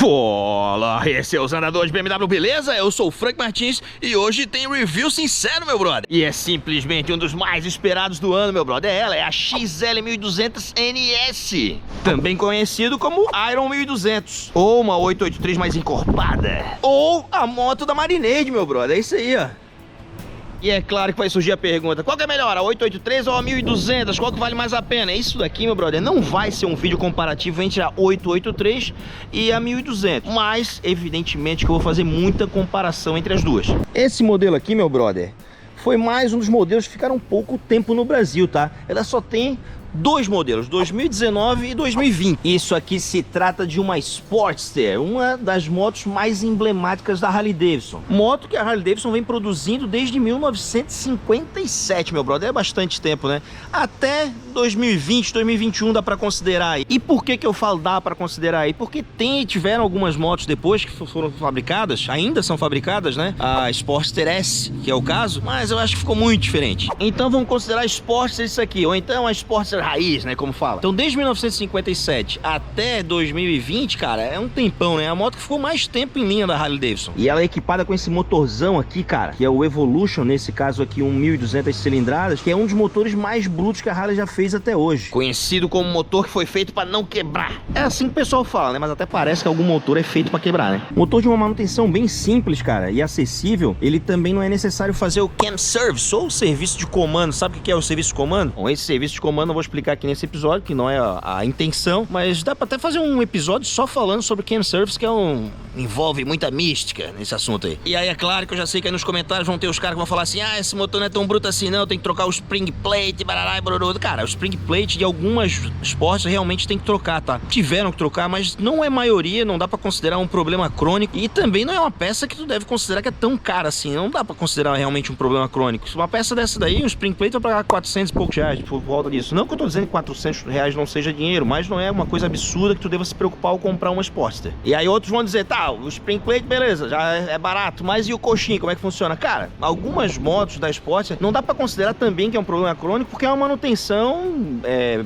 Fala, esse é o Andadores BMW, beleza? Eu sou o Frank Martins e hoje tem review sincero, meu brother. E é simplesmente um dos mais esperados do ano, meu brother. Ela é a XL1200 NS, também conhecido como Iron 1200, ou uma 883 mais encorpada, ou a moto da Marinade, meu brother. É isso aí, ó. E é claro que vai surgir a pergunta: qual que é melhor, a 883 ou a 1200? Qual que vale mais a pena? Isso daqui, meu brother, não vai ser um vídeo comparativo entre a 883 e a 1200, mas evidentemente que eu vou fazer muita comparação entre as duas. Esse modelo aqui, meu brother, foi mais um dos modelos que ficaram pouco tempo no Brasil, tá? Ela só tem dois modelos, 2019 e 2020. Isso aqui se trata de uma Sportster, uma das motos mais emblemáticas da Harley-Davidson. Moto que a Harley-Davidson vem produzindo desde 1957, meu brother. É bastante tempo, né? Até 2020, 2021 dá pra considerar aí. E por que eu falo dá pra considerar aí? Porque tiveram algumas motos depois que foram fabricadas, ainda são fabricadas, né? A Sportster S, que é o caso, mas eu acho que ficou muito diferente. Então vamos considerar a Sportster isso aqui, ou então a Sportster raiz, né, como fala. Então desde 1957 até 2020, cara, é um tempão, né? A moto que ficou mais tempo em linha da Harley-Davidson. E ela é equipada com esse motorzão aqui, cara, que é o Evolution, nesse caso aqui, 1.200 cilindradas, que é um dos motores mais brutos que a Harley já fez até hoje. Conhecido como motor que foi feito para não quebrar. É assim que o pessoal fala, né? Mas até parece que algum motor é feito para quebrar, né? Motor de uma manutenção bem simples, cara, e acessível. Ele também não é necessário fazer o Cam Service, ou o serviço de comando. Sabe o que é o serviço de comando? Bom, esse serviço de comando eu vou explicar aqui nesse episódio, que não é a intenção, mas dá pra até fazer um episódio só falando sobre Cam Service, que envolve muita mística nesse assunto aí. E aí é claro que eu já sei que aí nos comentários vão ter os caras que vão falar assim: ah, esse motor não é tão bruto assim não, tem que trocar o spring plate, barará e barará. Cara, o spring plate de algumas esportes realmente tem que trocar, tá? Tiveram que trocar, mas não é maioria, não dá pra considerar um problema crônico, e também não é uma peça que tu deve considerar que é tão cara assim, não dá pra considerar realmente um problema crônico. Uma peça dessa daí, um spring plate vai pagar 400 e poucos reais, por volta disso. Não que eu tô dizendo que 400 reais não seja dinheiro, mas não é uma coisa absurda que tu deva se preocupar ao comprar uma Sportster. E aí outros vão dizer: tá, o spring plate, beleza, já é barato, mas e o coxinho, como é que funciona? Cara, algumas motos da Sportster não dá pra considerar também que é um problema crônico, porque é uma manutenção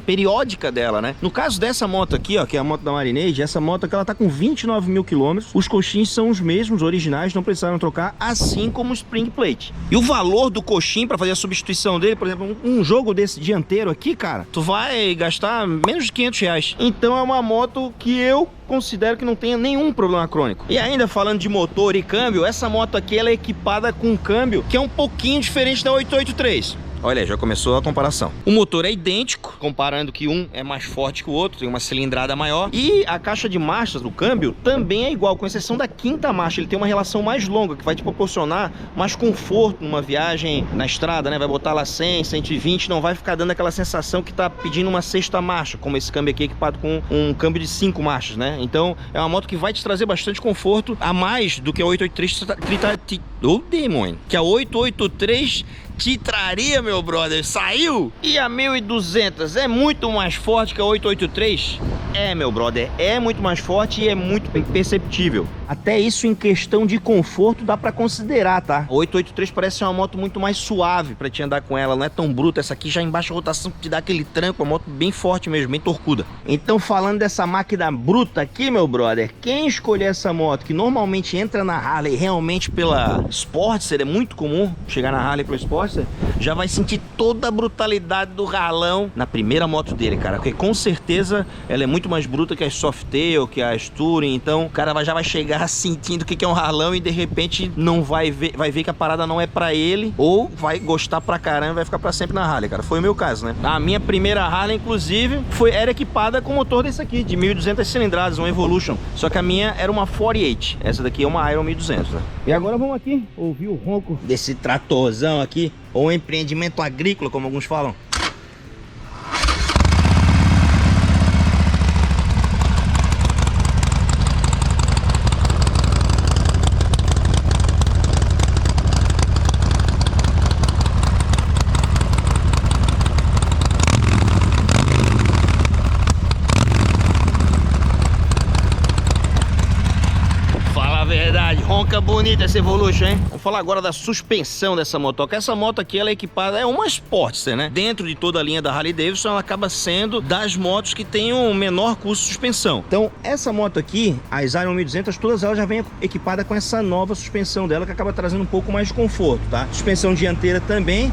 periódica dela, né? No caso dessa moto aqui, ó, que é a moto da Marinade, essa moto aqui, ela tá com 29 mil quilômetros, os coxins são os mesmos, originais, não precisaram trocar, assim como o spring plate. E o valor do coxim pra fazer a substituição dele, por exemplo, um jogo desse dianteiro aqui, cara, tu vai gastar menos de 500 reais. Então é uma moto que eu considero que não tenha nenhum problema crônico. E ainda falando de motor e câmbio, essa moto aqui ela é equipada com um câmbio que é um pouquinho diferente da 883. Olha aí, já começou a comparação. O motor é idêntico, comparando que um é mais forte que o outro, tem uma cilindrada maior. E a caixa de marchas do câmbio também é igual, com exceção da quinta marcha. Ele tem uma relação mais longa, que vai te proporcionar mais conforto numa viagem na estrada, né? Vai botar lá 100, 120, não vai ficar dando aquela sensação que tá pedindo uma sexta marcha, como esse câmbio aqui equipado com um câmbio de 5 marchas, né? Então é uma moto que vai te trazer bastante conforto, a mais do que a 883 demônio, que a 883 te traria, meu brother. Saiu! E a 1200 é muito mais forte que a 883? É, meu brother, é muito mais forte e é muito perceptível. Até isso em questão de conforto dá pra considerar, tá? A 883 parece ser uma moto muito mais suave pra te andar com ela, não é tão bruta. Essa aqui já em baixa rotação te dá aquele tranco, uma moto bem forte mesmo, bem torcuda. Então, falando dessa máquina bruta aqui, meu brother, quem escolher essa moto, que normalmente entra na Harley realmente pela Sportster, é muito comum chegar na Harley pela Sportster, já vai sentir toda a brutalidade do ralão na primeira moto dele, cara, porque com certeza ela é muito mais bruta que a Softail, que a Touring. Então o cara já vai chegar sentindo o que é um ralão e de repente não vai ver que a parada não é pra ele, ou vai gostar pra caramba e vai ficar pra sempre na Harley, cara. Foi o meu caso, né? A minha primeira Harley, inclusive, era equipada com motor desse aqui, de 1.200 cilindradas, um Evolution, só que a minha era uma 48, essa daqui é uma Iron 1200, né? E agora vamos aqui ouvir o ronco desse tratorzão aqui, ou empreendimento agrícola, como alguns falam. verdade, ronca bonita essa Evolution, hein? Vamos falar agora da suspensão dessa motoca. Essa moto aqui, ela é equipada, é uma Sportster, né? Dentro de toda a linha da Harley Davidson, ela acaba sendo das motos que tem um menor custo de suspensão. Então, essa moto aqui, a Zion 1200, todas elas já vêm equipada com essa nova suspensão dela, que acaba trazendo um pouco mais de conforto, tá? Suspensão dianteira também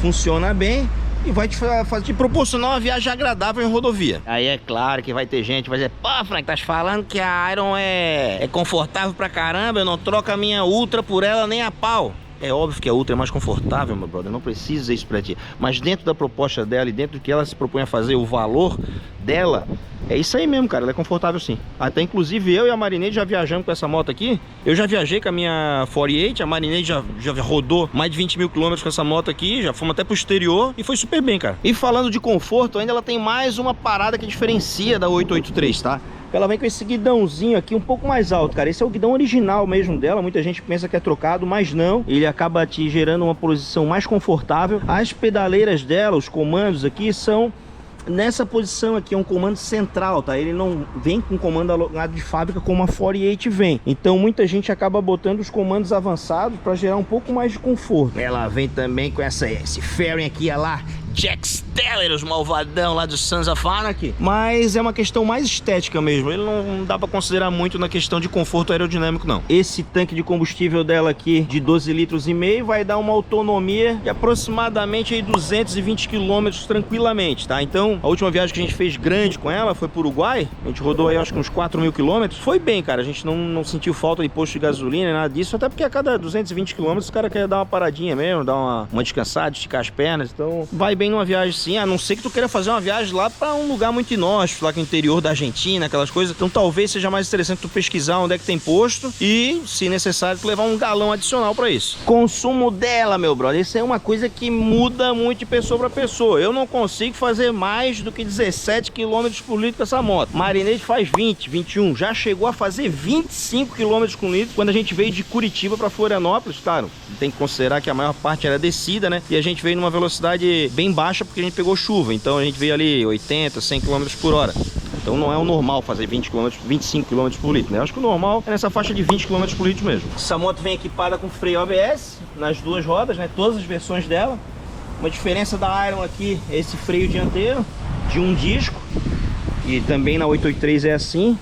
funciona bem e vai te proporcionar uma viagem agradável em rodovia. Aí é claro que vai ter gente que vai dizer: pô, Frank, tá falando que a Iron é confortável pra caramba, eu não troco a minha Ultra por ela nem a pau. É óbvio que a Ultra é mais confortável, meu brother, não precisa dizer isso pra ti. Mas dentro da proposta dela e dentro do que ela se propõe a fazer, o valor dela, é isso aí mesmo, cara, ela é confortável sim. Até inclusive eu e a Marinade já viajamos com essa moto aqui. Eu já viajei com a minha 48, a Marinade já rodou mais de 20 mil quilômetros com essa moto aqui, já fomos até pro exterior e foi super bem, cara. E falando de conforto, ainda ela tem mais uma parada que diferencia da 883, tá? Ela vem com esse guidãozinho aqui um pouco mais alto, cara. Esse é o guidão original mesmo dela. Muita gente pensa que é trocado, mas não. Ele acaba te gerando uma posição mais confortável. As pedaleiras dela, os comandos aqui, são nessa posição aqui, é um comando central, tá? Ele não vem com comando alugado de fábrica como a 48 vem. Então muita gente acaba botando os comandos avançados para gerar um pouco mais de conforto. Ela vem também com esse fairing aqui, olha lá, Jack Steller, os malvadão lá do Sons of Anarchy. Mas é uma questão mais estética mesmo. Ele não dá pra considerar muito na questão de conforto aerodinâmico, não. Esse tanque de combustível dela aqui, de 12,5 litros, vai dar uma autonomia de aproximadamente aí 220 km tranquilamente, tá? Então, a última viagem que a gente fez grande com ela foi pro Uruguai. A gente rodou aí, acho que uns 4 mil quilômetros. Foi bem, cara. A gente não sentiu falta de posto de gasolina, nada disso. Até porque a cada 220 km o cara quer dar uma paradinha mesmo, dar uma descansada, esticar as pernas. Então, vai bem numa viagem sim, a não ser que tu queira fazer uma viagem lá para um lugar muito inóspito, lá que é o interior da Argentina, aquelas coisas. Então talvez seja mais interessante tu pesquisar onde é que tem posto e, se necessário, tu levar um galão adicional para isso. Consumo dela, meu brother, isso é uma coisa que muda muito de pessoa para pessoa. Eu não consigo fazer mais do que 17 km por litro com essa moto. Marinade faz 20, 21, já chegou a fazer 25 km por litro quando a gente veio de Curitiba para Florianópolis. Claro, tem que considerar que a maior parte era descida, né? E a gente veio numa velocidade bem baixa porque a gente pegou chuva, então a gente veio ali 80, 100 km por hora. Então não é o normal fazer 20 km, 25 km por litro, né? Eu acho que o normal é nessa faixa de 20 km por litro mesmo. Essa moto vem equipada com freio ABS nas duas rodas, né? Todas as versões dela. Uma diferença da Iron aqui é esse freio dianteiro de um disco. E também na 883 é assim,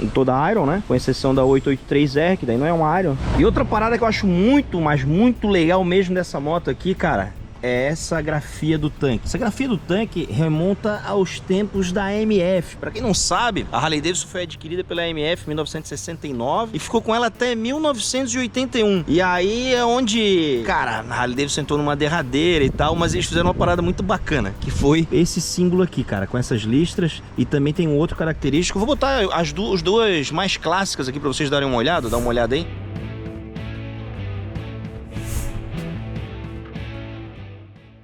em toda a Iron, né? Com exceção da 883R, que daí não é uma Iron. E outra parada que eu acho muito, mas muito legal mesmo dessa moto aqui, cara, é essa grafia do tanque. Essa grafia do tanque remonta aos tempos da AMF. Para quem não sabe, a Harley Davidson foi adquirida pela AMF em 1969 e ficou com ela até 1981. E aí é onde, cara, a Harley Davidson entrou numa derradeira e tal, mas eles fizeram uma parada muito bacana, que foi esse símbolo aqui, cara, com essas listras. E também tem um outro característico. Eu vou botar as duas mais clássicas aqui para vocês darem uma olhada. Dá uma olhada aí.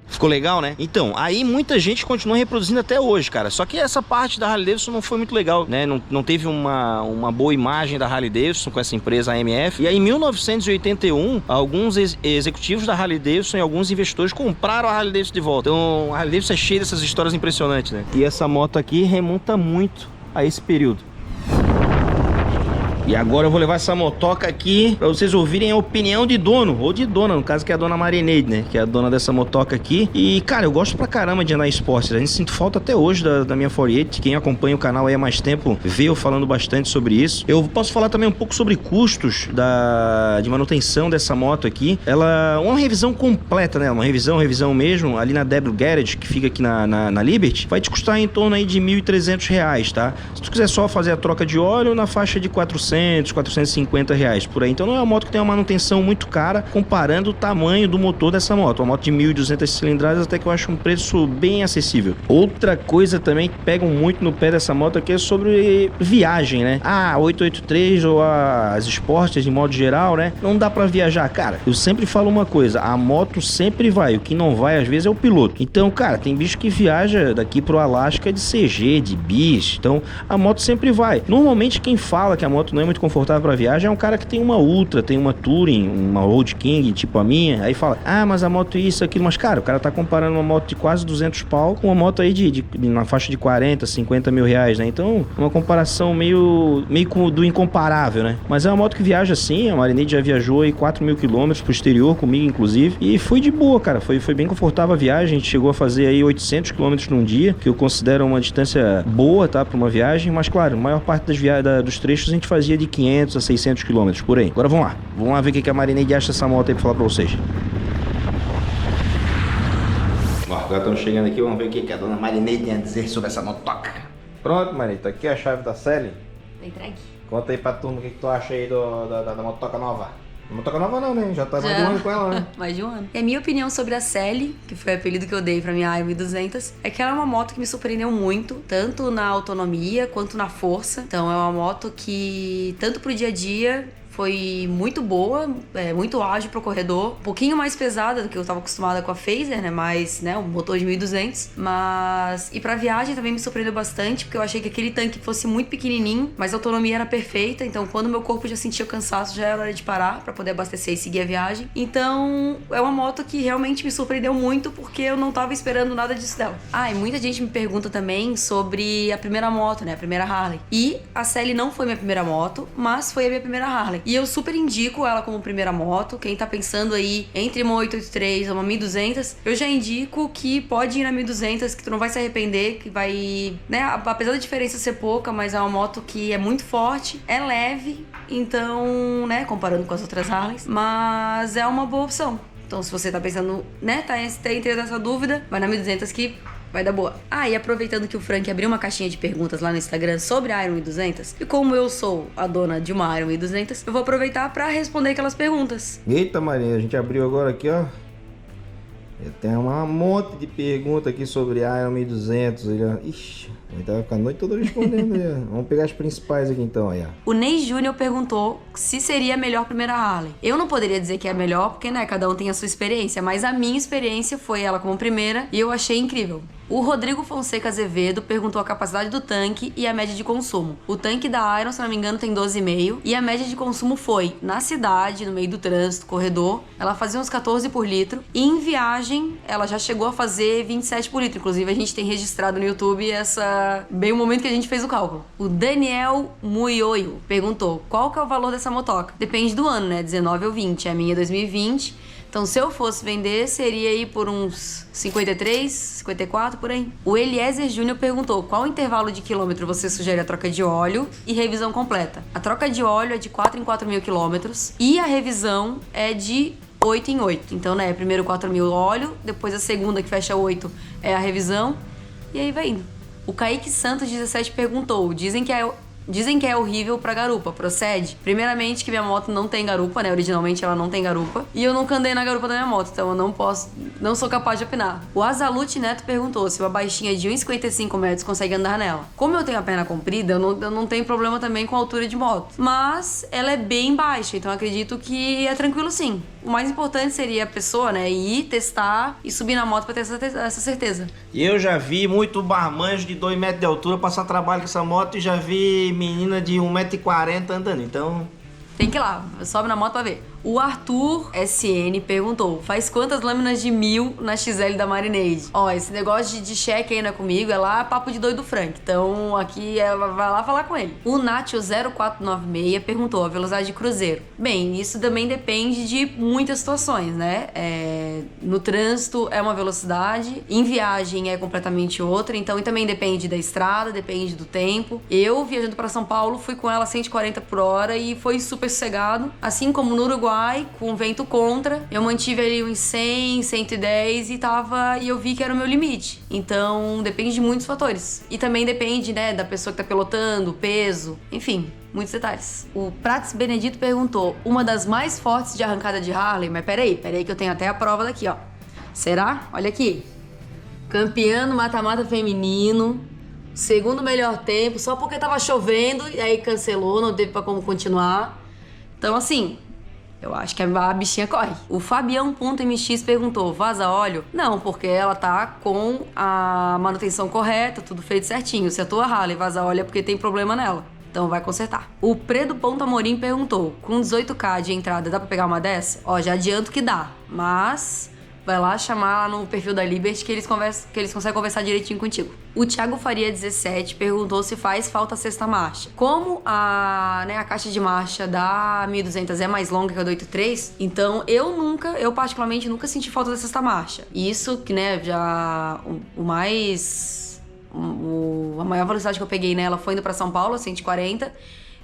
Ficou legal, né? Então, aí muita gente continua reproduzindo até hoje, cara. Só que essa parte da Harley Davidson não foi muito legal, né? Não teve uma boa imagem da Harley Davidson com essa empresa AMF. E aí, em 1981, alguns executivos da Harley Davidson e alguns investidores compraram a Harley Davidson de volta. Então, a Harley Davidson é cheia dessas histórias impressionantes, né? E essa moto aqui remonta muito a esse período. E agora eu vou levar essa motoca aqui pra vocês ouvirem a opinião de dono, ou de dona, no caso, que é a dona Marinade, né? Que é a dona dessa motoca aqui. E, cara, eu gosto pra caramba de andar em esporte. A gente sinto falta até hoje da minha 48. Quem acompanha o canal aí há mais tempo vê eu falando bastante sobre isso. Eu posso falar também um pouco sobre custos de manutenção dessa moto aqui. Ela, uma revisão completa, né? Uma revisão mesmo, ali na W Garage, que fica aqui na Liberty, vai te custar em torno aí de R$ 1.300, tá? Se tu quiser só fazer a troca de óleo, na faixa de 400, 450 reais por aí. Então não é uma moto que tem uma manutenção muito cara comparando o tamanho do motor dessa moto. Uma moto de 1.200 cilindradas até que eu acho um preço bem acessível. Outra coisa também que pegam muito no pé dessa moto aqui é sobre viagem, né? Ah, 883 ou as Sportsters de modo geral, né? Não dá pra viajar. Cara, eu sempre falo uma coisa, a moto sempre vai, o que não vai às vezes é o piloto. Então, cara, tem bicho que viaja daqui pro Alasca de CG, de bis. Então, a moto sempre vai. Normalmente quem fala que a moto não não é muito confortável pra viagem, é um cara que tem uma Ultra, tem uma Touring, uma Road King, tipo a minha, aí fala, mas a moto isso, aquilo, mas cara, o cara tá comparando uma moto de quase 200 pau com uma moto aí na faixa de 40, 50 mil reais, né? Então, uma comparação meio do incomparável, né? Mas é uma moto que viaja sim, a Marinade já viajou aí 4 mil quilômetros pro exterior comigo, inclusive, e foi de boa, cara, foi bem confortável a viagem, a gente chegou a fazer aí 800 quilômetros num dia, que eu considero uma distância boa, tá, pra uma viagem, mas claro, a maior parte dos trechos a gente fazia de 500 a 600 quilômetros por aí. Agora vamos lá ver o que a Marinade acha dessa moto aí pra falar pra vocês. Agora estamos chegando aqui, vamos ver o que a dona Marinade tem a dizer sobre essa motoca. Pronto, Marinade, tá aqui a chave da Sally. Tá entregue. Conta aí pra turma o que tu acha aí da motoca nova. Motoca nova não, né? Já tá mais de um ano com ela, né? Mais de um ano. E a minha opinião sobre a Sally, que foi o apelido que eu dei pra minha Iron 1200, é que ela é uma moto que me surpreendeu muito, tanto na autonomia quanto na força. Então é uma moto que, tanto pro dia a dia, foi muito boa, muito ágil pro corredor, um pouquinho mais pesada do que eu tava acostumada com a Phaser, né, mas, né, um motor de 1200, mas, e pra viagem também me surpreendeu bastante, porque eu achei que aquele tanque fosse muito pequenininho, mas a autonomia era perfeita, então quando meu corpo já sentia o cansaço, já era hora de parar pra poder abastecer e seguir a viagem. Então, é uma moto que realmente me surpreendeu muito, porque eu não tava esperando nada disso dela. E muita gente me pergunta também sobre a primeira moto, né, a primeira Harley, e a Sally não foi minha primeira moto, mas foi a minha primeira Harley. E eu super indico ela como primeira moto. Quem tá pensando aí entre uma 883 ou uma 1200, eu já indico que pode ir na 1200, que tu não vai se arrepender, que vai, né, apesar da diferença ser pouca, mas é uma moto que é muito forte, é leve, então, né, comparando com as outras Harleys, mas é uma boa opção. Então, se você tá pensando, né, tá entre essa dúvida, vai na 1200 que vai dar boa. E aproveitando que o Frank abriu uma caixinha de perguntas lá no Instagram sobre a Iron 1200, e como eu sou a dona de uma Iron 1200, eu vou aproveitar pra responder aquelas perguntas. Eita, Marinha, a gente abriu agora aqui, ó. Tem um monte de perguntas aqui sobre a Iron 1200. Ixi, a gente vai ficar a noite toda respondendo aí. Vamos pegar as principais aqui então, aí, ó. O Ney Júnior perguntou se seria a melhor primeira Harley. Eu não poderia dizer que é a melhor, porque, né, cada um tem a sua experiência, mas a minha experiência foi ela como primeira e eu achei incrível. O Rodrigo Fonseca Azevedo perguntou a capacidade do tanque e a média de consumo. O tanque da Iron, se não me engano, tem 12,5 e a média de consumo foi, na cidade, no meio do trânsito, corredor, ela fazia uns 14 por litro e em viagem ela já chegou a fazer 27 por litro. Inclusive a gente tem registrado no YouTube bem o momento que a gente fez o cálculo. O Daniel Muioio perguntou qual que é o valor dessa motoca. Depende do ano, né? 19 ou 20. A minha é 2020. Então, se eu fosse vender, seria aí por uns 53, 54, por aí. O Eliezer Júnior perguntou qual intervalo de quilômetro você sugere a troca de óleo e revisão completa. A troca de óleo é de 4 em 4 mil quilômetros e a revisão é de 8 em 8. Então, né, primeiro 4 mil óleo, depois a segunda que fecha 8 é a revisão e aí vai indo. O Kaique Santos 17 perguntou, dizem que é horrível pra garupa, procede? Primeiramente que minha moto não tem garupa, né? Originalmente ela não tem garupa. E eu nunca andei na garupa da minha moto, então eu não sou capaz de opinar. O Azalute Neto perguntou se uma baixinha de 1,55 metros consegue andar nela. Como eu tenho a perna comprida, eu não tenho problema também com a altura de moto. Mas ela é bem baixa, então eu acredito que é tranquilo sim. O mais importante seria a pessoa, né, ir testar e subir na moto pra ter essa certeza. Eu já vi muito barmanjo de 2 metros de altura passar trabalho com essa moto e já vi menina de 1,40 m andando, então... Tem que ir lá, sobe na moto pra ver. O Arthur SN perguntou, faz quantas lâminas de 1000 na XL da Marinade? Esse negócio de cheque aí não é comigo, é lá papo de doido do Frank. Então aqui vai lá falar com ele. O Nacho 0496 perguntou a velocidade de cruzeiro. Bem, isso também depende de muitas situações, né? No trânsito é uma velocidade, em viagem é completamente outra, então e também depende da estrada, depende do tempo. Eu, viajando para São Paulo, fui com ela 140 por hora e foi super sossegado. Assim como no Uruguai, com vento contra, eu mantive ali uns 100, 110 e eu vi que era o meu limite. Então, depende de muitos fatores. E também depende, né, da pessoa que tá pilotando, peso, enfim, muitos detalhes. O Prats Benedito perguntou, uma das mais fortes de arrancada de Harley, mas peraí que eu tenho até a prova daqui, ó. Será? Olha aqui. Campeã no mata-mata feminino, segundo melhor tempo, só porque tava chovendo e aí cancelou, não teve pra como continuar. Então, assim, eu acho que a bichinha corre. O Fabião.mx perguntou, vaza óleo? Não, porque ela tá com a manutenção correta, tudo feito certinho. Se a tua Harley vaza óleo é porque tem problema nela. Então vai consertar. O Predo Ponto Amorim perguntou, com 18k de entrada, dá pra pegar uma dessa? Ó, já adianto que dá, mas vai lá chamar lá no perfil da Liberty que eles conseguem conversar direitinho contigo. O Thiago Faria 17 perguntou se faz falta a sexta marcha. Como a caixa de marcha da 1200 é mais longa que a do 83, então eu particularmente nunca senti falta da sexta marcha. Isso que, né, já a maior velocidade que eu peguei nela foi indo pra São Paulo, 140,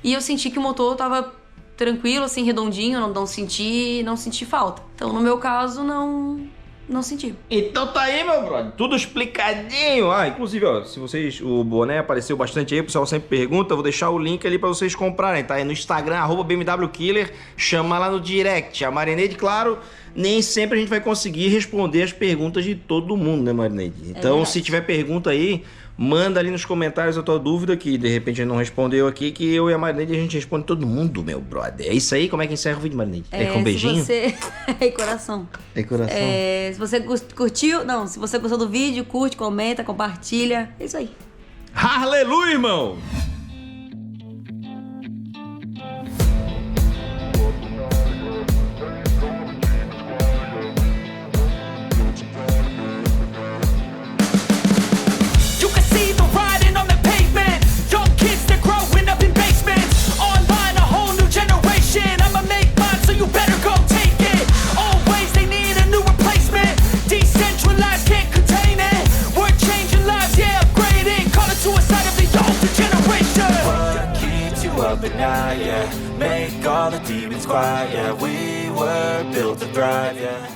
e eu senti que o motor tava tranquilo, assim, redondinho, não senti falta. Então, no meu caso, não senti. Então tá aí, meu brother, tudo explicadinho. Inclusive, ó, se vocês, o boné apareceu bastante aí, o pessoal sempre pergunta, vou deixar o link ali pra vocês comprarem, tá? É no Instagram, @BMWKiller, chama lá no direct. A Marineide, claro, nem sempre a gente vai conseguir responder as perguntas de todo mundo, né, Marineide? Então, se tiver pergunta aí, manda ali nos comentários a tua dúvida, que de repente a gente não respondeu aqui, que eu e a Marineide a gente responde todo mundo, meu brother. É isso aí? Como é que encerra o vídeo, Marineide? É com beijinho? É coração. É coração. Se você curtiu, se você gostou do vídeo, curte, comenta, compartilha. É isso aí. Aleluia, irmão! Make all the demons quiet, yeah. We were built to thrive, yeah.